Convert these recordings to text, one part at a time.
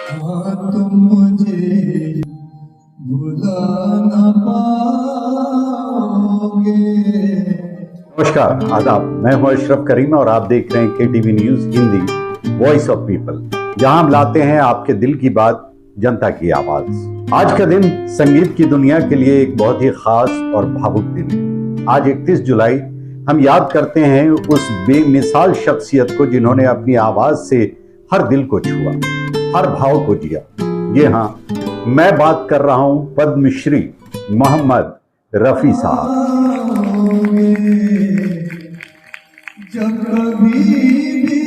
हाँ तुम मुझे भुला न पाओगे। नमस्कार, आदाब। मैं हूं अशरफ करीम और आप देख रहे हैं KTV news Hindi, voice of people, जहां हम लाते हैं आपके दिल की बात, जनता की आवाज। आज का दिन संगीत की दुनिया के लिए एक बहुत ही खास और भावुक दिन है। आज 31 जुलाई हम याद करते हैं उस बेमिसाल शख्सियत को जिन्होंने अपनी आवाज से हर दिल को छुआ, हर भाव को जिया। ये हाँ, मैं बात कर रहा हूं पद्मश्री मोहम्मद रफी साहब। जब कभी भी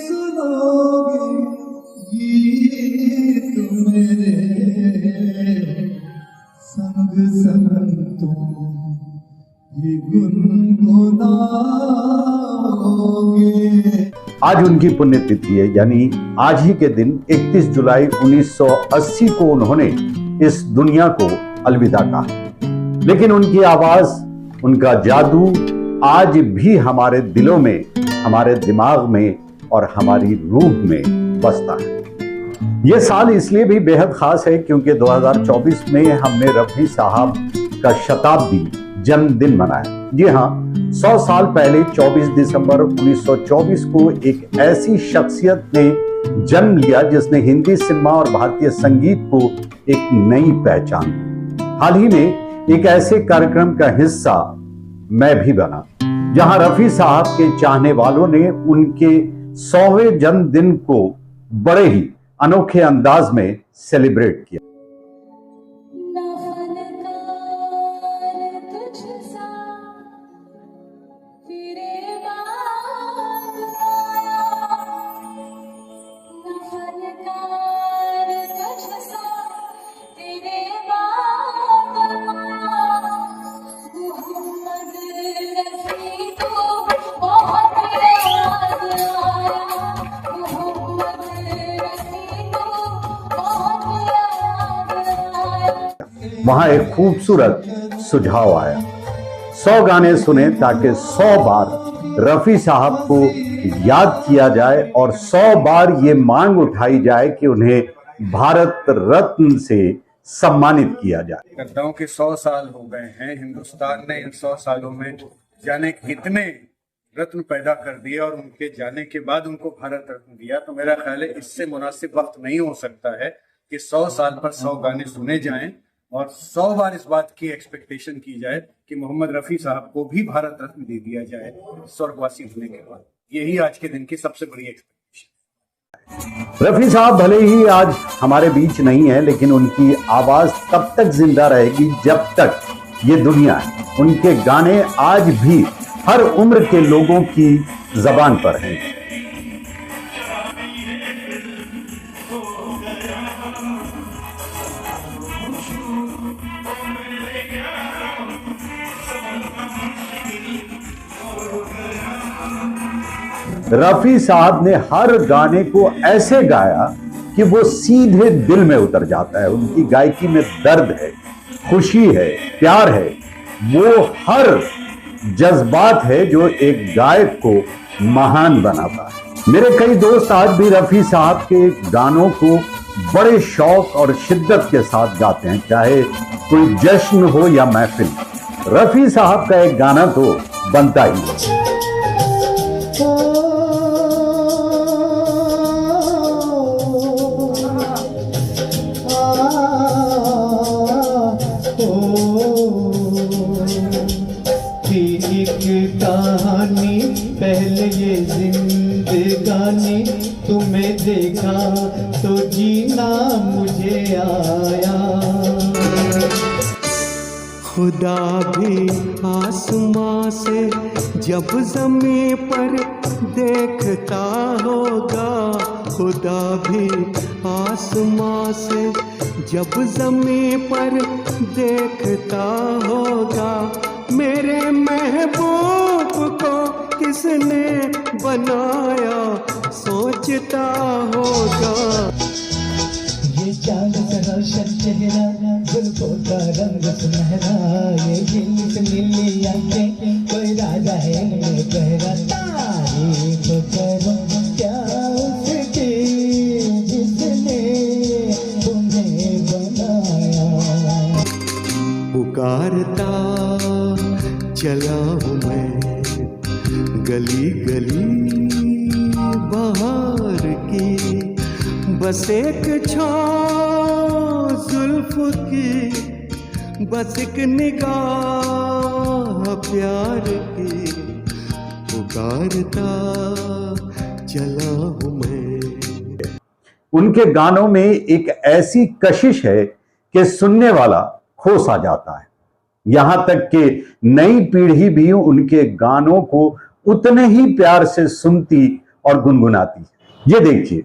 सुनोगे गीत मेरे, संग संग तुम ये गुनगुनाओगे। आज उनकी पुण्यतिथि है, यानी आज ही के दिन 31 जुलाई 1980 को उन्होंने इस दुनिया को अलविदा कहा। लेकिन उनकी आवाज, उनका जादू आज भी हमारे दिलों में, हमारे दिमाग में और हमारी रूह में बसता है। ये साल इसलिए भी बेहद खास है क्योंकि 2024 में हमने रफी साहब का शताब्दी जन्मदिन मनाया। जी हाँ, 100 साल पहले 24 दिसंबर 1924 को एक ऐसी शख्सियत ने जन्म लिया जिसने हिंदी सिनेमा और भारतीय संगीत को एक नई पहचान दी। हाल ही में एक ऐसे कार्यक्रम का हिस्सा मैं भी बना जहां रफी साहब के चाहने वालों ने उनके 100वें जन्मदिन को बड़े ही अनोखे अंदाज में सेलिब्रेट किया। वहां एक खूबसूरत सुझाव आया, 100 गाने सुने ताकि 100 बार रफी साहब को याद किया जाए और 100 बार ये मांग उठाई जाए कि उन्हें भारत रत्न से सम्मानित किया जाए। गद्दारों के 100 साल हो गए हैं। हिंदुस्तान ने इन 100 सालों में जाने कितने रत्न पैदा कर दिए और उनके जाने के बाद उनको भारत रत्न दिया। तो मेरा ख्याल है इससे मुनासिब वक्त नहीं हो सकता है कि 100 साल पर 100 गाने सुने जाएं और 100 बार इस बात की एक्सपेक्टेशन की जाए कि मोहम्मद रफी साहब को भी भारत रत्न दे दिया जाए स्वर्गवासी होने के बाद। यही आज के दिन की सबसे बड़ी एक्सपेक्टेशन। रफी साहब भले ही आज हमारे बीच नहीं है, लेकिन उनकी आवाज तब तक जिंदा रहेगी जब तक ये दुनिया है। उनके गाने आज भी हर उम्र के लोगों की जबान पर हैं। रफी साहब ने हर गाने को ऐसे गाया कि वो सीधे दिल में उतर जाता है। उनकी गायकी में दर्द है, खुशी है, प्यार है, वो हर जज्बात है जो एक गायक को महान बनाता है। मेरे कई दोस्त आज भी रफी साहब के गानों को बड़े शौक और शिद्दत के साथ गाते हैं, चाहे कोई जश्न हो या महफिल। रफी साहब का एक गाना तो बनता ही है। कहानी पहले ये जिंदगानी, तुम्हें देखा तो जीना मुझे आया। खुदा भी आसमां से जब ज़मीं पर देखता होगा, खुदा भी आसमां से जब ज़मीं पर देखता होगा, मेरे महबूब को किसने बनाया सोचता होगा। ये चांद सा रोशन चेहरा, जुल्फों का रंग सुनहरा, ये गिली से नीली आंखें, कोई राजा है गहरा। तारीफ करो क्या उसकी जिसने चला हूँ मैं गली गली बाहर की, बस एक छाँव जुल्फ की, बस एक निगाह प्यार की, पुकारता चला हूँ मैं। उनके गानों में एक ऐसी कशिश है कि सुनने वाला खो सा जाता है। यहां तक कि नई पीढ़ी भी उनके गानों को उतने ही प्यार से सुनती और गुनगुनाती है। ये देखिए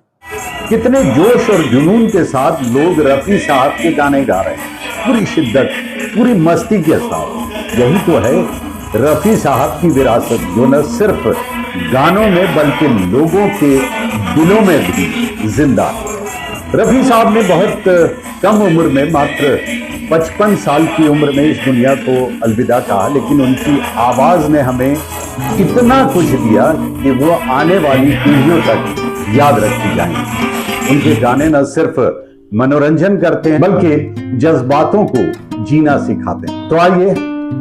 कितने जोश और जुनून के साथ लोग रफी साहब के गाने गा रहे हैं, पूरी शिद्दत, पूरी मस्ती के साथ। यही तो है रफी साहब की विरासत, जो न सिर्फ गानों में बल्कि लोगों के दिलों में भी जिंदा है। रफी साहब ने बहुत कम उम्र में, मात्र 55 साल की उम्र में इस दुनिया को अलविदा कहा, लेकिन उनकी आवाज ने हमें इतना कुछ दिया कि वो आने वाली पीढ़ियों तक याद रखी जाएंगी। उनके गाने न सिर्फ मनोरंजन करते हैं बल्कि जज्बातों को जीना सिखाते हैं। तो आइए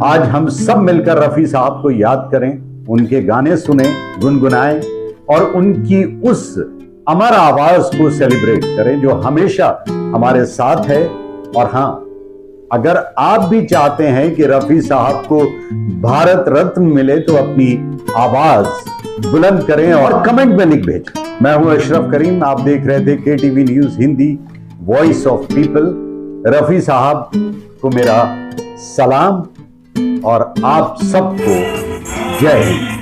आज हम सब मिलकर रफी साहब को याद करें, उनके गाने सुने, गुनगुनाएं और उनकी उस अमर आवाज को सेलिब्रेट करें जो हमेशा हमारे साथ है। और हां, अगर आप भी चाहते हैं कि रफी साहब को भारत रत्न मिले तो अपनी आवाज बुलंद करें और कमेंट में लिख भेजें। मैं हूं अशरफ करीम, आप देख रहे थे KTV news Hindi, voice of people. Rafi साहब को मेरा सलाम और आप सबको जय हिंद।